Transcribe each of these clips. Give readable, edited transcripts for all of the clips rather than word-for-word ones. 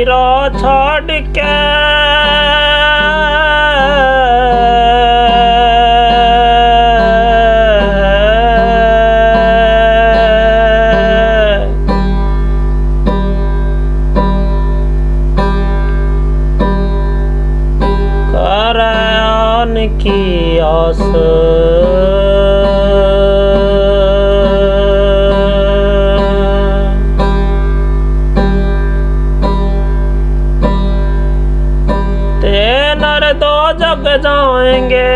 कबीरा छाड़ के करान की आस दो जग जाएंगे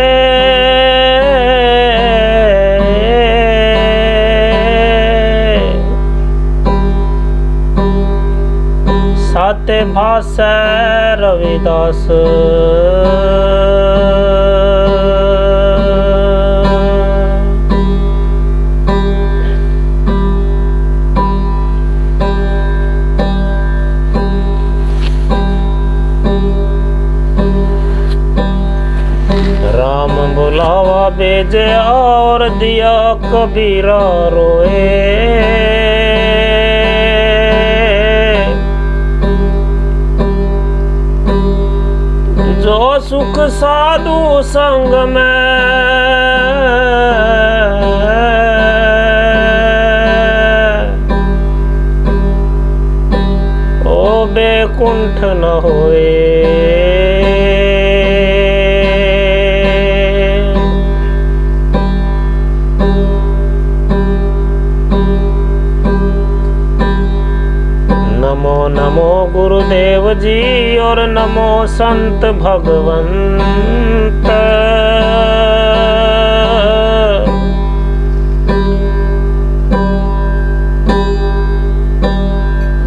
साते भाषा रविदास राम बुलावा भेजे और दिया कबीरा रोए जो सुख साधु संग में ओ बेकुंठ न होए नमो नमो गुरुदेव जी और नमो संत भगवंत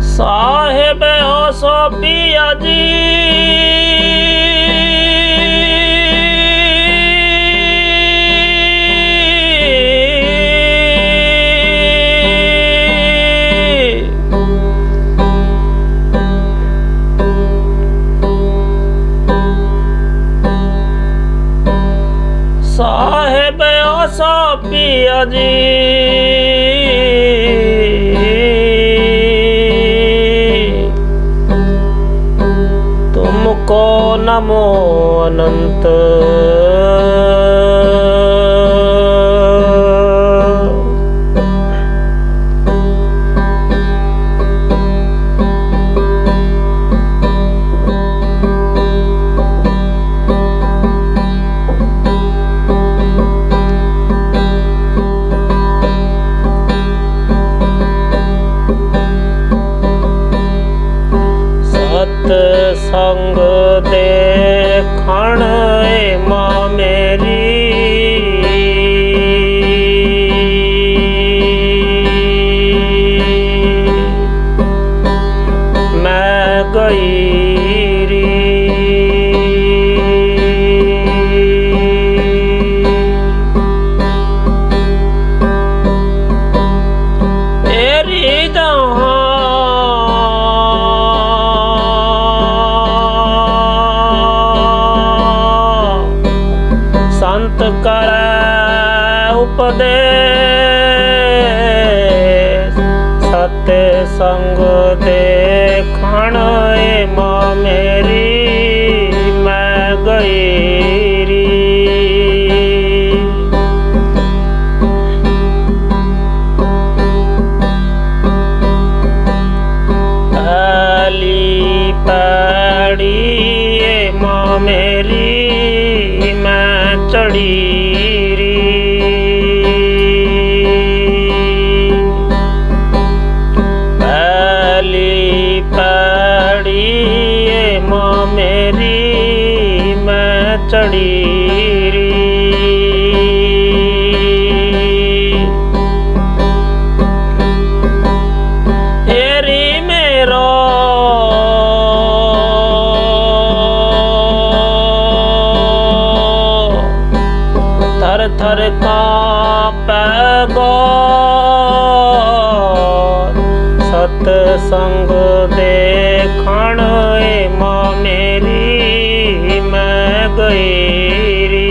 साहेब हो सो पिया जी साहेब सो पिया जी तुमको नमो अनंत संग देखण माँ मेरी मैं गई री तेरी जहाँ संत करे उपदेश सत्य संग देखण माँ मेरी मैं गई री पहली पैड़ी माँ मेरी मैं चढ़ी री पहली पैड़ी माँ मेरी मैं चढ़ी री तेरी मेरो थर थर कांपे गौर सत्संग देखण माँ मेरी मैं गई री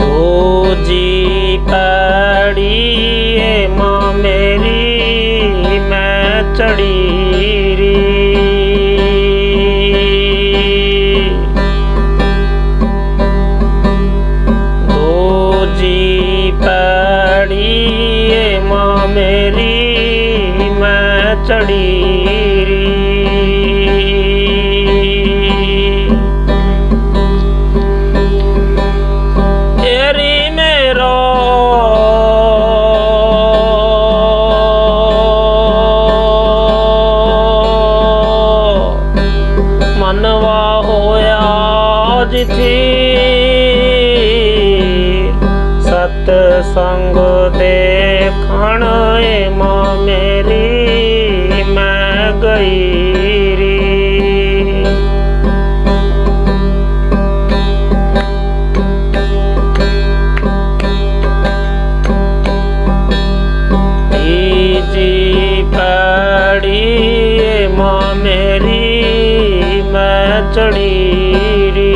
दूजी पैड़ी मेरी मैं चढ़ी री। एरी मेरो मनवा होया जिथी सतसंग देखण मां मेरी मैं गई री। तीजी पड़ी मां मेरी मैं चढ़ी री।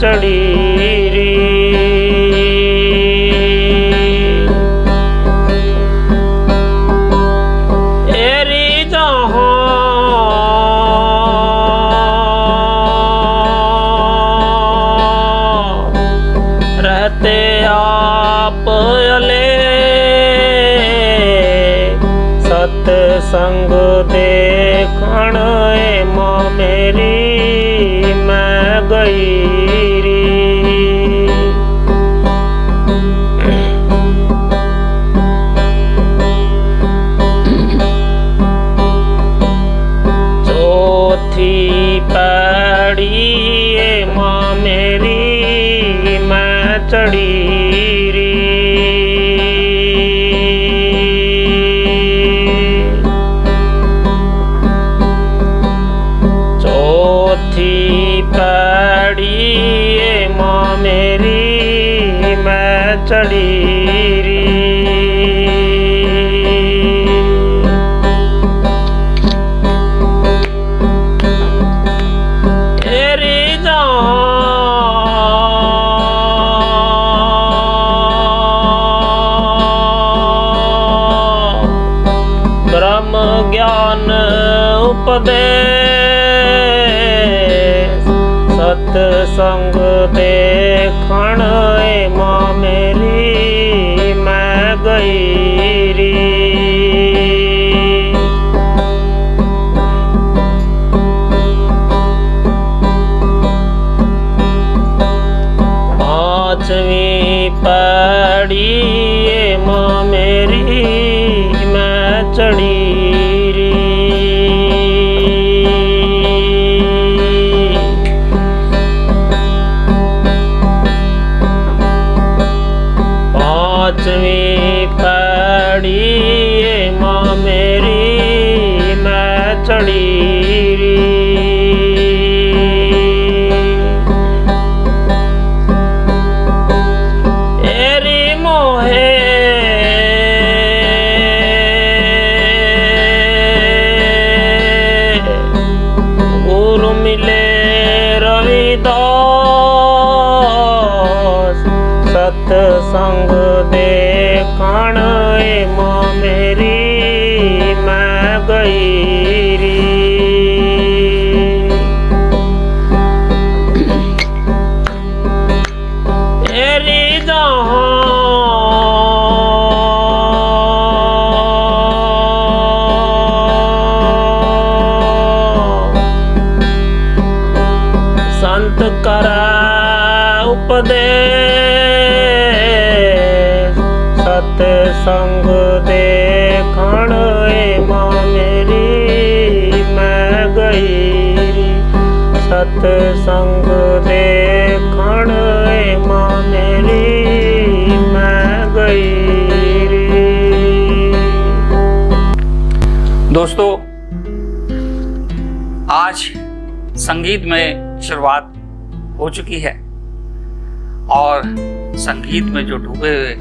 चढ़ी री। एरी जहाँ रहते आप अले सतसंग देखण मां मेरी मैं गई। पड़ी मां मेरी मैं चढ़ी री। चौथी पड़ी मां मेरी मैं चढ़ी री। ब्रह्म ज्ञान उपदेश सतसंग देखण मां मेरी मैं गई री। पांचवी पड़ी मां मेरी मैं चढ़ी री। पांचवी पड़ी मां मेरी मैं चढ़ी री। सतसंग देखण मां मेरी मैं गई री। एरी जहाँ संत करा उपदेश सतसंग देखण मां मेरी मैं गई। सतसंग देखण मां मेरी मैं गई। दोस्तों, आज संगीत में शुरुआत हो चुकी है और संगीत में जो डूबे हुए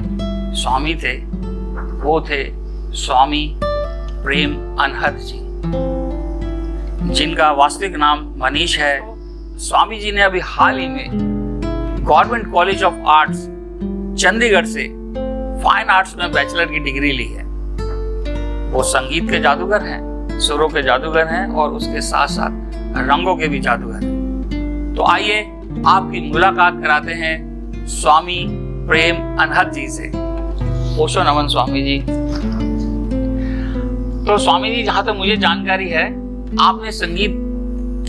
स्वामी थे वो थे स्वामी प्रेम अनहद जी, जिनका वास्तविक नाम मनीष है। स्वामी जी ने अभी हाल ही में government college of arts Chandigarh से फाइन आर्ट्स में बैचलर की डिग्री ली है। वो संगीत के जादूगर हैं, सुरों के जादूगर हैं और उसके साथ साथ रंगों के भी जादूगर हैं। तो आइए आपकी मुलाकात कराते हैं स्वामी प्रेम अनहत जी से। ओशो नमन स्वामी जी। तो स्वामी जी, जहां तक मुझे जानकारी है, आपने संगीत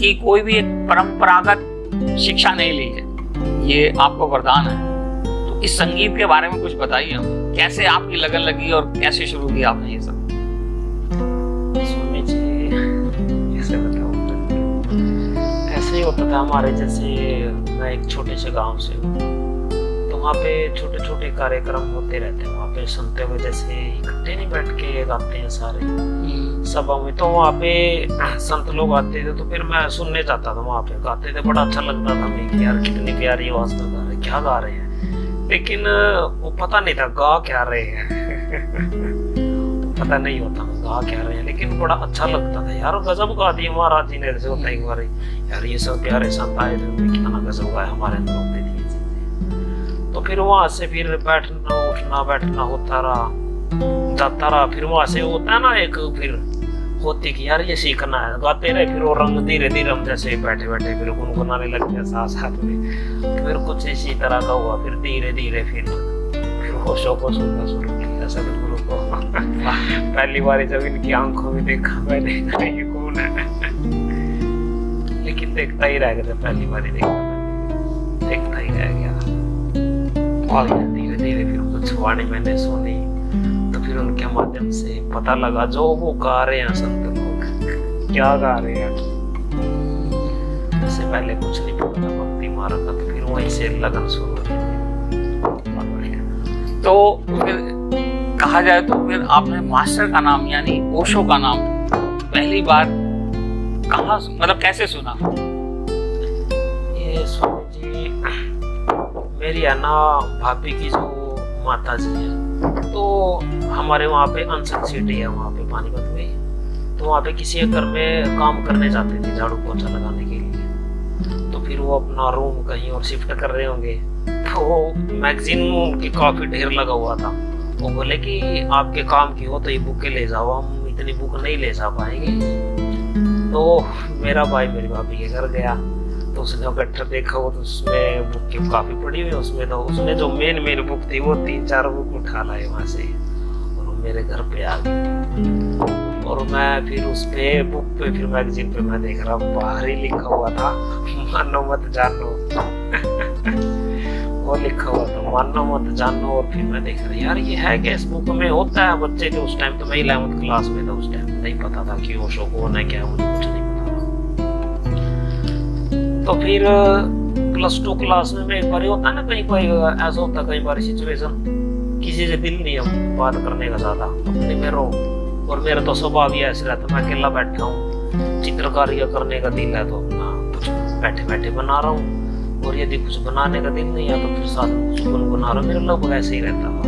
की कोई भी एक परंपरागत शिक्षा नहीं ली है, ये आपको वरदान है। तो इस संगीत के बारे में कुछ बताइए हमें, कैसे आपकी लगन लगी और कैसे शुरू किया आपने ये सब? स्वामी जी, कैसे बताऊं, ऐसे ही होता था हमारे। जैसे मैं एक छोटे से गांव से हूँ, तो वहाँ पे छोटे छोटे कार्यक्रम होते रहते हैं। वहाँ पे सुनते हुए, जैसे इकट्ठे नहीं बैठ के गाते हैं सारे सभा में, तो वहाँ पे संत लोग आते थे, तो फिर मैं सुनने जाता था। वहाँ पे गाते थे, बड़ा अच्छा लगता था मैं कि यार कितनी प्यारी आवाज में गा रहे, क्या गा रहे हैं। लेकिन वो पता नहीं था गा क्या रहे हैं पता नहीं होता गा क्या रहे हैं, लेकिन बड़ा अच्छा लगता था यार। गजब गा दिए महाराज जी ने। जैसे होता है हमारे यार, ये सब प्यारे संत आए थे, कितना गजब गाया, हमारे अंदर होती थी ये चीजें। तो फिर वहां से फिर बैठना उठना बैठना होता रहा, जाता रहा। फिर वहां से होता है ना एक, फिर होती कि यार ये सीखना है, गाते रहे। फिर वो रंग धीरे धीरे हम जैसे बैठे बैठे फिर गुनगुनाने लग गया साथ साथ में। फिर कुछ इसी तरह का हुआ। फिर धीरे धीरे फिर होशो को सुनना शुरू किया, सदगुरु को। पहली बार जब इनकी आंखों में देखा मैंने, ये कौन है, लेकिन देखता ही रह गया। पहली बार देखा, देखता ही रह गया। और धीरे धीरे फिर कुछ वाणी मैंने सुनी, तो फिर उनके माध्यम से पता लगा जो वो गा रहे हैं संत लोग, क्या गा रहे हैं। इससे पहले कुछ नहीं पता था भक्ति मार्ग का, तो फिर वहीं से लगन शुरू हुई। तो फिर कहा जाए तो फिर आपने मास्टर का नाम यानी ओशो का नाम पहली बार कहाँ, मतलब कैसे सुना? ये स्वामी जी, मेरी है ना भाभी की जो माता जी है, तो हमारे वहाँ पे अनसन सिटी है, वहाँ पे पानीपत में। तो वहाँ पे किसी के घर में काम करने जाते थे, झाड़ू पोछा लगाने के लिए। तो फिर वो अपना रूम कहीं और शिफ्ट कर रहे होंगे, तो मैगजीन की काफी ढेर लगा हुआ था। वो बोले कि आपके काम की हो तो ये बुकें ले जाओ, हम इतनी बुक नहीं ले जा पाएंगे। तो मेरा भाई मेरी भाभी के घर गया, तो उसने गट्ठर देखा, वो तो उसमें बुक की काफी पड़ी हुई। उसमें तो उसने जो मेन बुक थी वो 3-4 बुक उठा लाए वहां से, और वो मेरे घर पे आ गई। और मैं फिर उस पे बुक पे, फिर मैगजीन पे मैं देख रहा, बाहर ही लिखा हुआ था मानो मत जानो वो लिखा हुआ था मानो मत जानो। और फिर मैं देख रहा यार ये है क्या, इस बुक में होता है बच्चे के। उस टाइम तो मैं 11th क्लास में था, उस टाइम नहीं पता था कि ओशो कौन है क्या, मुझे कुछ नहीं पता था। तो फिर +2 क्लास में एक बार होता है ना, कहीं कोई ऐसा होता है, कई बार सिचुएशन किसी से दिल नहीं है बात करने का ज्यादा, अपने में रहो। और मेरा तो स्वभाव ही ऐसे रहता, मैं अकेला बैठा हूँ, चित्रकारी करने का दिल है तो अपना कुछ बैठे बैठे बना रहा हूँ। और यदि कुछ बनाने का दिल नहीं है तो फिर साथ में कुछ गुनगुना रहा हूँ। मेरा लगभग ऐसे ही रहता था।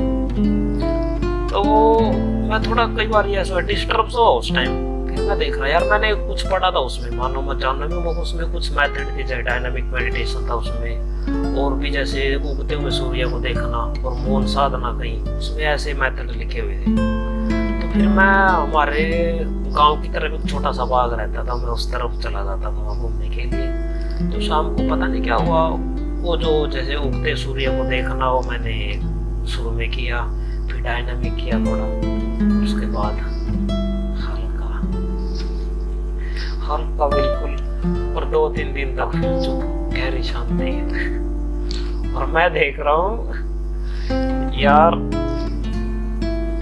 तो मैं थोड़ा कई बार ऐसा डिस्टर्ब हुआ उस टाइम। फिर मैं देख रहा यार, मैंने कुछ पढ़ा था उसमें, मानो मत जानो में, उसमें कुछ मेथड थी, जैसे डायनामिक मेडिटेशन था उसमें, और भी जैसे उगते हुए सूर्य को देखना और मौन साधना, कहीं उसमें ऐसे मेथड लिखे हुए थे। तो फिर मैं हमारे गांव की तरफ एक छोटा सा बाग रहता था, मैं उस तरफ चला जाता था वहाँ घूमने के लिए। तो शाम को पता नहीं क्या हुआ, वो जो जैसे उगते सूर्य को देखना वो मैंने शुरू में किया, फिर डायनामिक किया थोड़ा, उसके बाद हल्का बिल्कुल, और 2-3 दिन तक चुप, गहरी शांति। और मैं देख रहा हूँ यार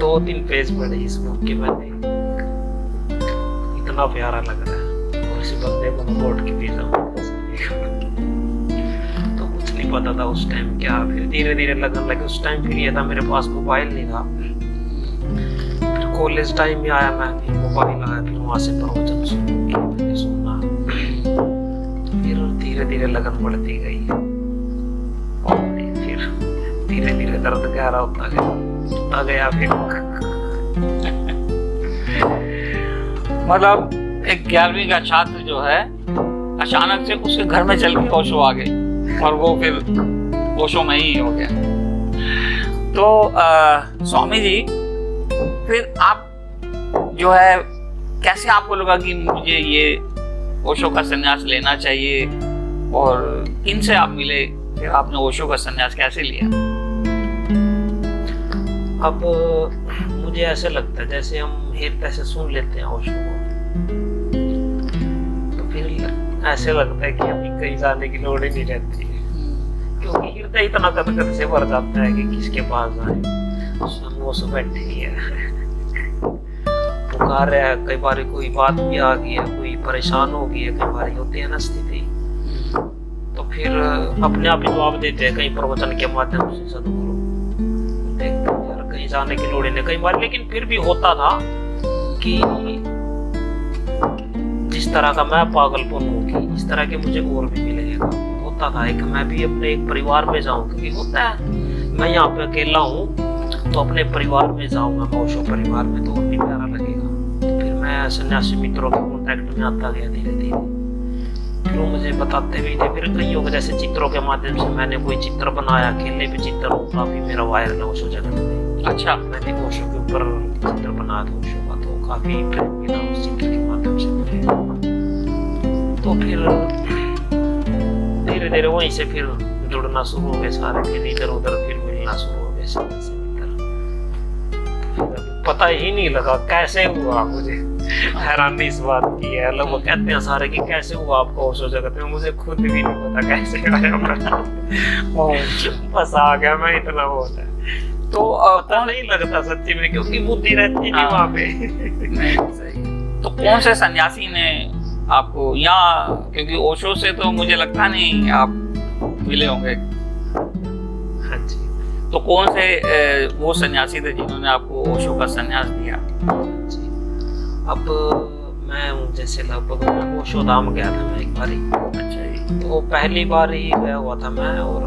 2-3 पेज पढ़े इस बुक के, मैंने इतना प्यारा लग रहा है। और इसी बंदे को मैं कोर्ट के पीछे तो कुछ नहीं पता था उस टाइम क्या। फिर धीरे धीरे लगन लगे। उस टाइम फिर ये था, मेरे पास मोबाइल नहीं था। फिर कॉलेज टाइम में आया मैं, फिर मोबाइल आया, फिर वहां से प्रवचन सुनना। फिर धीरे धीरे लगन बढ़ती गई, और फिर धीरे धीरे दर्द गहरा होता गया फिर मतलब एक 11वीं का छात्र जो है अचानक से उसके घर में चल के ओशो आ गए, और वो फिर ओशो में ही हो गया। तो स्वामी जी, फिर आप जो है कैसे आपको लगा कि मुझे ये ओशो का संन्यास लेना चाहिए, और किनसे आप मिले, फिर आपने ओशो का संन्यास कैसे लिया? अब मुझे ऐसे लगता है जैसे हम हृदय से सुन लेते हैं ओशो को, तो फिर ऐसे लगता है कि अभी कहीं जाने की लोड़ ही नहीं रहती है, क्योंकि हृदय इतना गदगद से भर जाता है कि किसके पास जाए। वो सब बैठे ही है, पुकार रहा है, कई बार कोई बात भी आ गई है, कोई परेशान हो गई है, कई बार होती है ना स्थिति, तो फिर अपने आप ही जवाब देते हैं कहीं प्रवचन के माध्यम से सदगुरु, देखते हैं यार कहीं जाने की लोड़ नहीं कई बार। लेकिन फिर भी होता था कि जिस तरह का मैं पागलपन हूँ कि इस तरह के मुझे और भी मिलेगा, होता था एक मैं भी अपने एक परिवार में जाऊँ, क्योंकि होता है मैं यहाँ पे अकेला हूँ तो अपने परिवार में जाऊंगा, ओशो परिवार में, तो और भी प्यारा लगेगा। तो फिर मैं सन्यासी मित्रों के कॉन्टेक्ट में आता गया धीरे धीरे, फिर वो मुझे बताते भी थे। फिर कईयों के जैसे चित्रों के माध्यम से मैंने कोई चित्र बनाया, अकेले भी चित्र काफी मेरा वायरल है ओशो जगत में। अच्छा, मैंने ओशो के ऊपर चित्र बनाया था ओशो का, तो काफी प्रेम मिला उस चित्र के माध्यम से मुझे। तो फिर धीरे धीरे वहीं से फिर जुड़ना शुरू हो गए सारे, फिर इधर उधर फिर मिलना शुरू हो गए सारे से मित्र। पता ही नहीं लगा कैसे हुआ, मुझे हैरानी इस बात की है। लोग वो कहते हैं सारे कि कैसे हुआ आपको ओशो जगत में, मुझे खुद भी नहीं पता कैसे आया बस आ गया मैं, इतना बहुत है। तो पता नहीं लगता सच्ची में, क्योंकि बुद्धि रहती नहीं वहाँ पे। सही। तो कौन से सन्यासी ने आपको यहाँ, क्योंकि ओशो से तो मुझे लगता नहीं आप मिले होंगे। हाँ जी। तो कौन से वो सन्यासी थे जिन्होंने आपको ओशो का संन्यास दिया? जी। अब मैं जैसे लगभग ओशो धाम गया था मैं एक बारी। अच्छा जी। तो पहली बार ही गया हुआ था मैं, और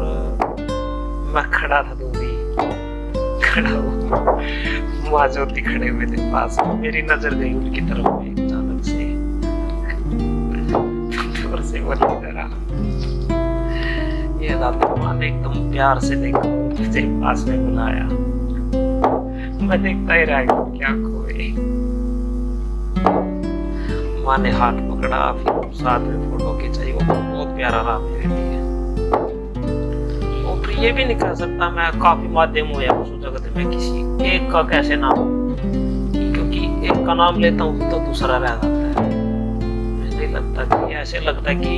मैं खड़ा था दूरी, खड़ा हुआ, माँ ज्योति खड़े हुए थे पास, मेरी नजर गई उनकी तरफ में अचानक से, दूर से बोली जरा ये दादा माँ ने एकदम प्यार से देखा, मुझे पास में बुलाया, मैं देखता ही रह गया क्या खोए। माँ ने हाथ पकड़ा, फिर साथ में फोटो खिंचाई, वो बहुत प्यारा रहा मेरे लिए। और ये भी नहीं कह सकता मैं काफी माध्यम हुआ उस जगत में किसी एक का कैसे नाम, क्योंकि एक का नाम लेता हूँ तो दूसरा रह जाता है। मुझे लगता कि ऐसे लगता कि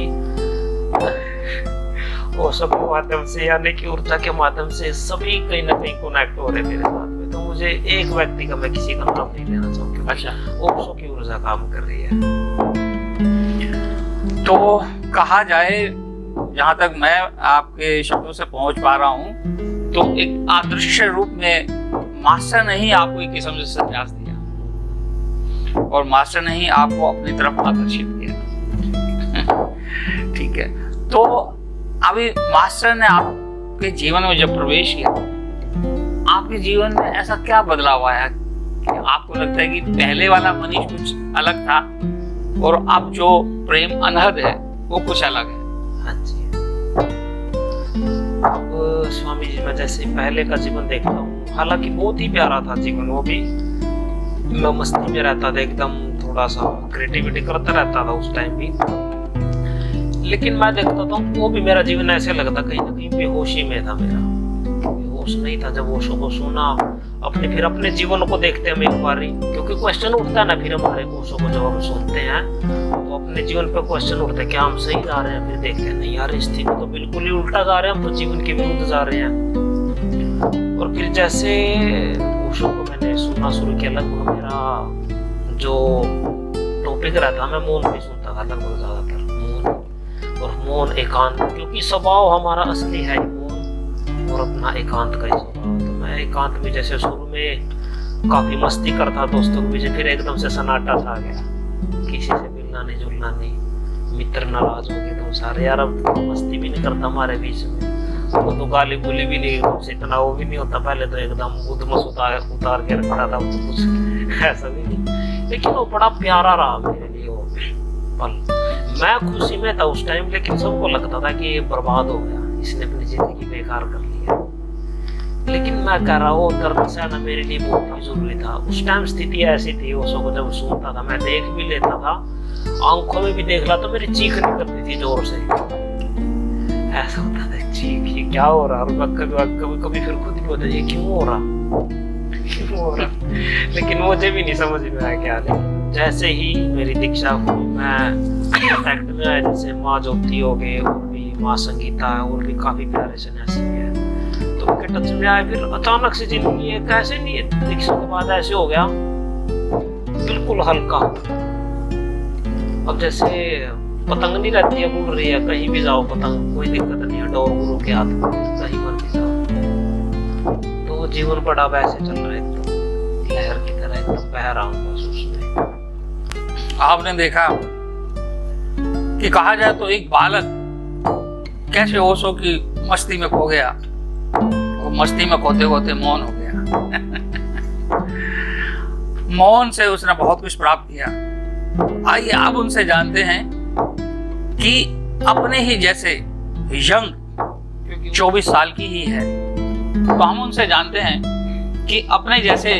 वो सब के माध्यम से, यानी कि ऊर्जा के माध्यम से सभी कहीं ना कहीं कनेक्ट हो रहे मेरे साथ में। तो मुझे एक व्यक्ति का, मैं किसी का नाम नहीं लेना चाहूँ, अच्छा, ओशो की ऊर्जा काम कर रही है। तो कहा जाए, जहाँ तक मैं आपके शब्दों से पहुंच पा रहा हूँ, तो एक अदृश्य रूप में मास्टर ने ही आपको एक किस्म से संन्यास दिया, और मास्टर ने ही आपको अपनी तरफ आकर्षित किया। ठीक है। तो अभी मास्टर ने आपके जीवन में जब प्रवेश किया, आपके जीवन में ऐसा क्या बदलाव आया कि आपको लगता है कि पहले वाला मनीष कुछ अलग था और अब जो प्रेम अनहद है वो कुछ अलग है? हाँ जी। अब स्वामी जी, मैं जैसे पहले का जीवन देखता हूँ, हालांकि बहुत ही प्यारा था जीवन, वो भी मैं मस्ती में रहता था, एकदम थोड़ा सा क्रिएटिविटी करता रहता था उस टाइम भी। लेकिन मैं देखता था वो भी मेरा जीवन ऐसे लगता कहीं ना कहीं बेहोशी में था, मेरा बेहोश नहीं था। जब ओशो को सुना, फिर अपने जीवन को देखते हम एक बार ही, क्योंकि क्वेश्चन उठता है ना फिर हमारे, ओशो को जब हम सुनते हैं तो अपने जीवन पे क्वेश्चन उठते हैं, क्या हम सही जा रहे हैं? फिर देखते हैं नहीं यार, स्थिति तो बिल्कुल ही उल्टा जा रहे हैं, हम तो जीवन के विरुद्ध जा रहे हैं। और फिर जैसे ओशो को मैंने सुनना शुरू किया, लगभग मेरा जो टॉपिक रहता, मैं मौन भी सुनता था लगभग ज्यादातर, और मौन एकांत, क्योंकि स्वभाव हमारा असली है मौन और अपना एकांत का ही स्वभाव। तो मैं एकांत में जैसे शुरू में काफी मस्ती करता दोस्तों के पीछे, फिर एकदम से सन्नाटा सा आ गया, किसी से मिलना नहीं जुलना नहीं, मित्र नाराज हो गए तो सारे, यार अब तो मस्ती भी नहीं करता हमारे बीच में, वो तो गाली गुली भी नहीं, हमसे इतना वो भी नहीं होता। पहले तो एकदम उद्मस उतार के रखता था, तो कुछ ऐसा भी नहीं, लेकिन वो बड़ा प्यारा रहा मेरे लिए वो पल। मैं खुशी में था उस टाइम, लेकिन सबको लगता था कि ये बर्बाद हो गया, इसने अपनी जिंदगी बेकार कर लिया। लेकिन मैं कह रहा हूँ दर्द सहना मेरे लिए बहुत ही जरूरी था। उस टाइम स्थिति ऐसी थी, ओशो को जब सुनता था, मैं देख भी लेता था, आंखों में भी देख रहा तो मेरी चीख निकलती थी जोर से। ऐसा होता था चीख, ये क्या हो रहा, और कभी फिर खुद भी होता है क्यों हो रहा। लेकिन मुझे भी नहीं समझ में आया क्या। लेकिन जैसे ही मेरी दीक्षा हुई, मैं कॉन्टैक्ट में आया, जैसे माँ ज्योति हो गए, और भी माँ संगीता है, और भी काफी प्यारे सन्यासी है, तो उनके टच में आए। फिर अचानक से जिंदगी एक ऐसे नहीं, दीक्षा के बाद ऐसे हो गया बिल्कुल हल्का। अब जैसे पतंग नहीं रहती है, उड़ रही है, कहीं भी जाओ पतंग, कोई दिक्कत नहीं है, डोर गुरु के हाथ में, कहीं मर्जी जाओ। तो जीवन बड़ा वैसे चल रहा है, एकदम लहर की तरह, एकदम बह रहा हूँ बस उसमें। आपने देखा कि कहा जाए तो एक बालक कैसे ओशो की मस्ती में खो गया, वो मस्ती में खोते खोते मौन हो गया। मौन से उसने बहुत कुछ प्राप्त किया। आइए अब उनसे जानते हैं कि अपने ही जैसे यंग 24 साल की ही है, तो हम उनसे जानते हैं कि अपने जैसे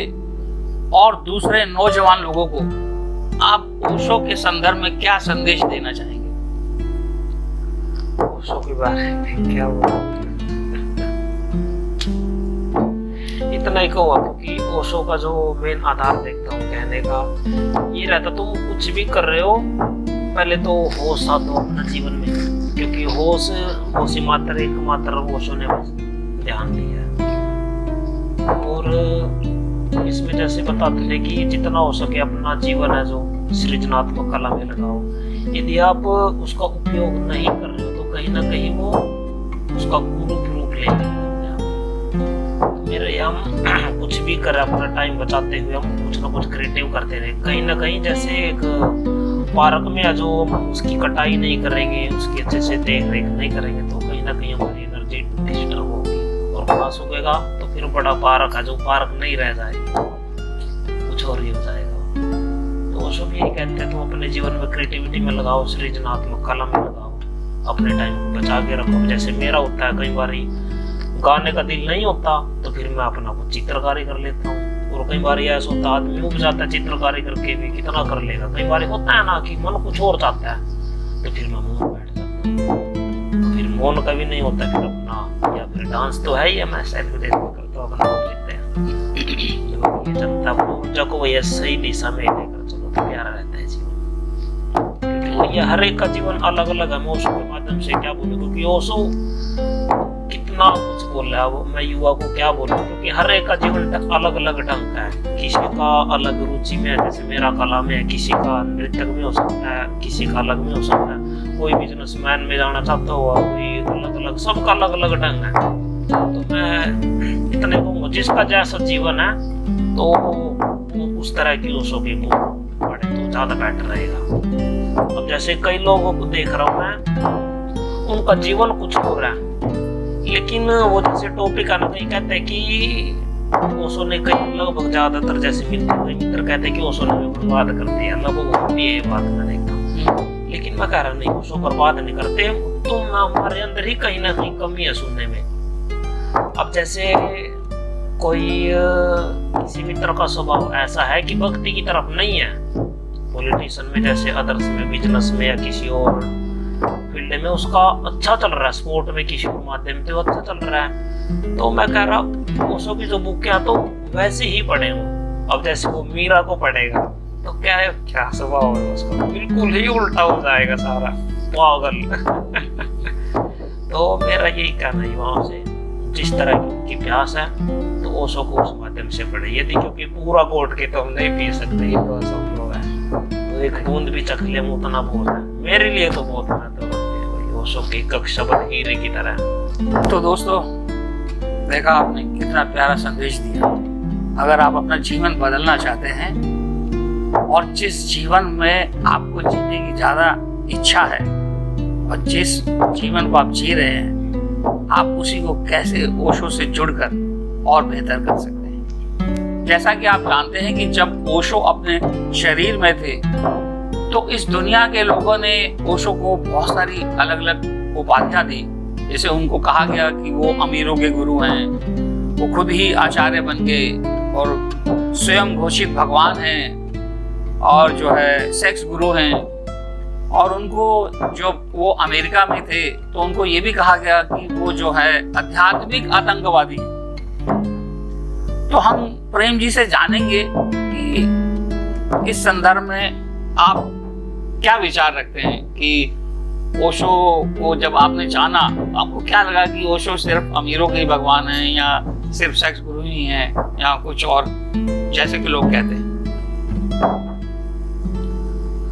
और दूसरे नौजवान लोगों को आप ओशो के संदर्भ में क्या संदेश देना चाहेंगे? ओशो के बारे में क्या बोलूं, इतना ही कहूँगा, क्योंकि ओशो का जो मेन आधार देखता हूँ कहने का ये रहता, तुम कुछ भी कर रहे हो पहले तो होश साधो अपना जीवन में, क्योंकि होश ही मात्र एकमात्र ओशो ने बस ध्यान दिया है। और इसमें जैसे बताते थे कि जितना हो सके अपना जीवन है जो सृजनात्मक कला में लगाओ। यदि आप उसका उपयोग नहीं कर रहे हो तो कहीं ना कहीं वो उसका कुरूप रूप ले लेगा। मेरे हम कुछ भी करें, अपना टाइम बचाते हुए हम कुछ ना कुछ क्रिएटिव करते रहे, कहीं ना कहीं जैसे एक पार्क में जो उसकी कटाई नहीं करेंगे, उसकी अच्छे से देख रेख नहीं करेंगे, तो कहीं ना कहीं हमारी एनर्जी डिस्टर्ब होगी और घास उगेगा तो फिर बड़ा पार्क है जो पार्क नहीं रह जाएगा, कुछ और ही हो जाएगा। तो सब यही कहते हैं, तुम अपने जीवन में क्रिएटिविटी में लगाओ, सृजनात्मक कला में लगाओ, अपने टाइम को बचा के रखो। जैसे मेरा होता है, कई बार गाने का दिल नहीं होता तो फिर मैं अपना कुछ चित्रकारी कर लेता हूँ, और कई बार ऐसा होता है आदमी उब जाता है चित्रकारी करके भी, कितना कर लेगा। कई बार होता है ना कि मन कुछ और चाहता है, तो फिर मैं मौन बैठ जाता हूँ, तो फिर मौन कभी नहीं होता, फिर अपना या फिर डांस तो है ही, मैं सेल्फ डेवलप करता हूँ, अपना लिखते हैं, ये चलता है ऊर्जा को वही सही दिशा में लेकर चलो तो प्यारा रहता है जीवन। क्योंकि ये हर एक का जीवन अलग अलग है। मैं ओशो के माध्यम से क्या बोलूँ, क्योंकि ओशो कितना कुछ बोल रहा है, वो मैं युवा को क्या बोलूं, क्योंकि हर एक का जीवन अलग अलग ढंग का है। किसी का अलग रुचि में है, जैसे मेरा कला में है, किसी का नृत्य में हो सकता है, किसी का अलग में हो सकता है, कोई बिजनेसमैन में जाना चाहता हुआ, कोई अलग अलग, सबका अलग अलग ढंग है। तो मैं इतने कहूँगा जिसका जैसा जीवन है तो उस तरह की ओशो की बुक पढ़े तो ज्यादा बेटर रहेगा। अब जैसे कई लोगों को देख रहा हूँ मैं, उनका जीवन कुछ हो रहा है, लेकिन वो जैसे टॉपिक आना कहीं कहते हैं कि ओशो ने कई लगभग ज्यादातर जैसे मित्र कहते हैं कि ओशो ने बर्बाद कर दिया, लगभग होती है ये बात मैं देखता हूँ। लेकिन मैं कह रहा नहीं, ओशो बर्बाद नहीं करते, तो हमारे अंदर ही कहीं ना कहीं कमी है सुनने में। अब जैसे कोई किसी मित्र का स्वभाव ऐसा है कि भक्ति की तरफ नहीं है, पॉलिटिशियन में जैसे अदर्स में, बिजनेस में या किसी और फील्ड में उसका अच्छा चल रहा है, स्पोर्ट में किसी के माध्यम से अच्छा चल रहा है, तो मैं कह रहा हूँ ओशो की जो बुक है तो वैसे ही पढ़े हूँ। अब जैसे वो मीरा को पढ़ेगा तो क्या है, क्या स्वभाव है उसका, बिल्कुल ही उल्टा हो जाएगा सारा, पागल। तो मेरा यही कहना है वहां से, जिस तरह की प्यास है तो ओशो को उस माध्यम से पढ़े। यदि क्योंकि पूरा घोट के तो हम नहीं पी सकते, ये तो असंभव है, तो एक बूंद भी चख ले उतना बहुत है, मेरे लिए तो बहुत महत्व रखते हैं ओशो के एक शब्द हीरे की तरह। तो दोस्तों देखा आपने कितना प्यारा संदेश दिया। अगर आप अपना जीवन बदलना चाहते हैं और जिस जीवन में आपको जीने की ज्यादा इच्छा है और जिस जीवन को आप जी रहे हैं, आप उसी को कैसे ओशो से जुड़कर और बेहतर कर सकते हैं। जैसा कि आप जानते हैं कि जब ओशो अपने शरीर में थे तो इस दुनिया के लोगों ने ओशो को बहुत सारी अलग अलग उपाधियां दी। जैसे उनको कहा गया कि वो अमीरों के गुरु हैं, वो खुद ही आचार्य बन गए और स्वयं घोषित भगवान हैं और जो है सेक्स गुरु हैं। और उनको जो वो अमेरिका में थे तो उनको ये भी कहा गया कि वो जो है आध्यात्मिक आतंकवादी हैं। तो हम प्रेम जी से जानेंगे कि इस संदर्भ में आप क्या विचार रखते हैं कि ओशो को जब आपने जाना तो आपको क्या लगा कि ओशो सिर्फ अमीरों के ही भगवान हैं या सिर्फ सेक्स गुरु ही हैं या कुछ और, जैसे कि लोग कहते हैं?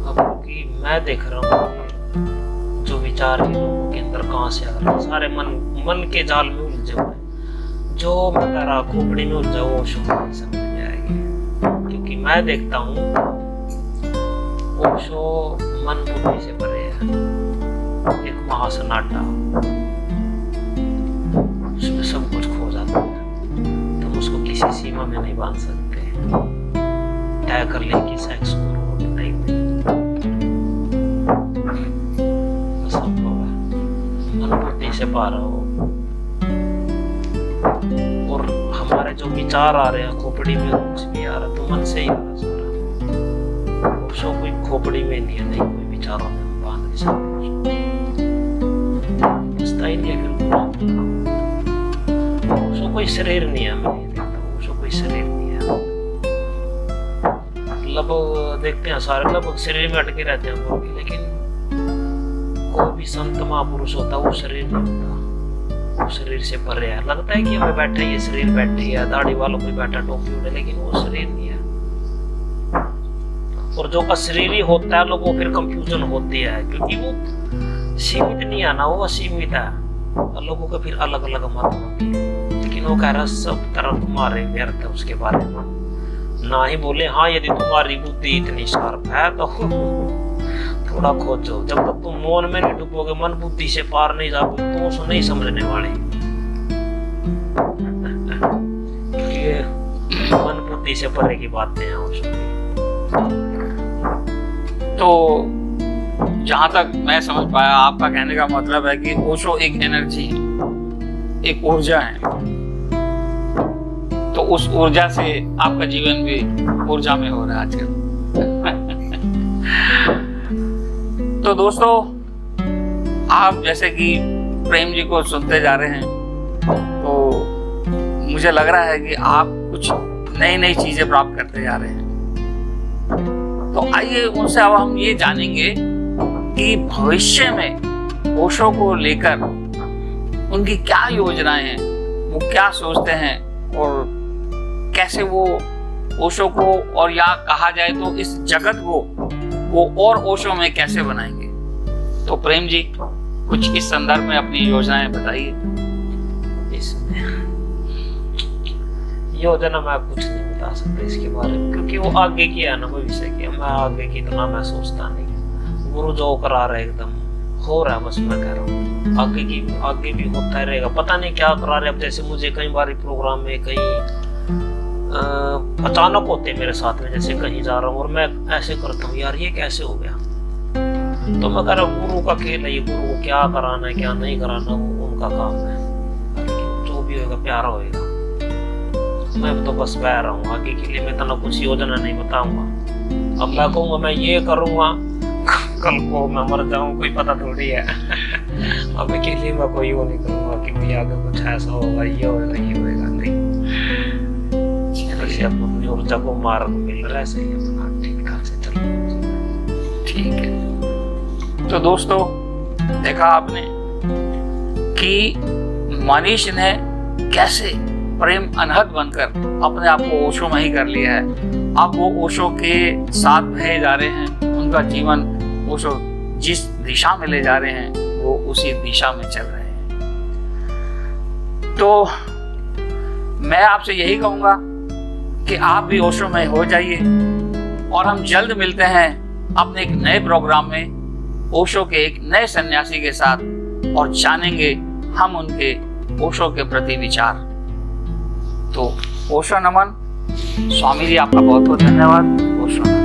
अब क्योंकि मैं देख रहा हूँ जो विचार है लोगों के अंदर कहाँ से आ रहे हैं, सारे मन के जाल में उलझे हुए हैं। जो मेरा खोपड़ी में उलझा वो ओशो को नहीं समझ में आएगी, क्योंकि मैं देखता हूँ ओशो मन बुद्धि से परे है, एक महासन्नाटा, उसमें सब कुछ खो जाता है। तुम उसको किसी सीमा में नहीं बांध सकते, तय कर ले कि सेक्स गुरु नहीं असंभव है, मन बुद्धि से पार हो। और हमारे जो विचार आ रहे हैं खोपड़ी में, कुछ भी आ रहा तो मन से ही आ रहा सारा। उसको कोई खोपड़ी में नहीं है, नहीं कोई विचारों में हम बांध नहीं सकते, ही नहीं है। उसको कोई शरीर नहीं है, मैं देखता हूँ उसको कोई शरीर नहीं है। लगभग देखते हैं सारे लगभग शरीर में अटके रहते हैं लोग, लेकिन कोई भी संत महापुरुष होता वो शरीर नहीं होता, वो शरीर से परे है। लगता है कि हमें बैठे ये शरीर बैठे है, दाढ़ी वालों को बैठा टोपी उड़े, लेकिन वो शरीर नहीं है। और जो का शरीर ही होता है लोगों को फिर कंफ्यूजन होती है, क्योंकि वो सीमित नहीं है ना, वो असीमित है। लोगों के फिर अलग अलग मत होती है, लेकिन वो कह रहा सब तरह तुम्हारे व्यर्थ है उसके बारे में। ना ही बोले हाँ यदि तुम्हारी बुद्धि इतनी शार्प है तो थोड़ा खोजो। जब तक तुम मौन में नहीं डूबोगे, मन बुद्धि से पार नहीं जाओगे, तो उसको नहीं समझने वाले। ये मन बुद्धि से परे की बातें हैं उसमें। तो जहां तक मैं समझ पाया आपका कहने का मतलब है कि ओशो एक एनर्जी है, एक ऊर्जा है, तो उस ऊर्जा से आपका जीवन भी ऊर्जा में हो रहा है आजकल। तो दोस्तों, आप जैसे कि प्रेम जी को सुनते जा रहे हैं तो मुझे लग रहा है कि आप कुछ नई नई चीजें प्राप्त करते जा रहे हैं। तो आइए उनसे अब हम ये जानेंगे कि भविष्य में ओशो को लेकर उनकी क्या योजनाएं हैं, वो क्या सोचते हैं और कैसे वो ओशो को, और या कहा जाए तो इस जगत को वो और ओशो में कैसे बनाएंगे। तो प्रेम जी कुछ इस संदर्भ में अपनी योजनाएं बताइए। इसमें योजना मैं कुछ नहीं बता सकता इसके बारे में, क्योंकि वो आगे की है ना भविष्य की। मैं आगे की इतना मैं सोचता नहीं, गुरु जो करा रहा है एकदम हो रहा है, बस मैं कह रहा हूँ आगे भी होता ही रहेगा। पता नहीं क्या करा रहे। अब जैसे मुझे कई बार प्रोग्राम में कहीं अचानक होते मेरे साथ में, जैसे कहीं जा रहा हूँ और मैं ऐसे करता हूँ यार ये कैसे हो गया, तो मैं कह रहा हूँ गुरु का खेल है ये, गुरु को क्या कराना है क्या नहीं कराना वो उनका काम है, लेकिन जो भी होगा प्यारा होगा। मैं तो बस बह रहा हूँ, आगे के लिए मैं इतना कुछ योजना नहीं बताऊंगा। अब मैं कहूँगा मैं ये करूँगा, कल को मैं मर जाऊँ कोई पता थोड़ी है। अब के लिए मैं कोई वो नहीं करूँगा कि भाई आगे कुछ ऐसा होगा, ये होगा नहीं। अपनी ऊर्जा को मार्ग मिल रहा है, सही अपना ठीक ठाक से चल रहा। ठीक है। तो दोस्तों, देखा आपने कि मनीष ने कैसे प्रेम अनहद बनकर अपने आप को ओशो में ही कर लिया है। अब वो ओशो के साथ बहे जा रहे हैं, उनका जीवन ओशो जिस दिशा में ले जा रहे हैं वो उसी दिशा में चल रहे हैं। तो मैं आपसे यही कहूंगा कि आप भी ओशो में हो जाइए, और हम जल्द मिलते हैं अपने एक नए प्रोग्राम में ओशो के एक नए सन्यासी के साथ, और जानेंगे हम उनके ओशो के प्रति विचार। तो ओशो नमन। स्वामी जी आपका बहुत बहुत धन्यवाद। ओशो नमन।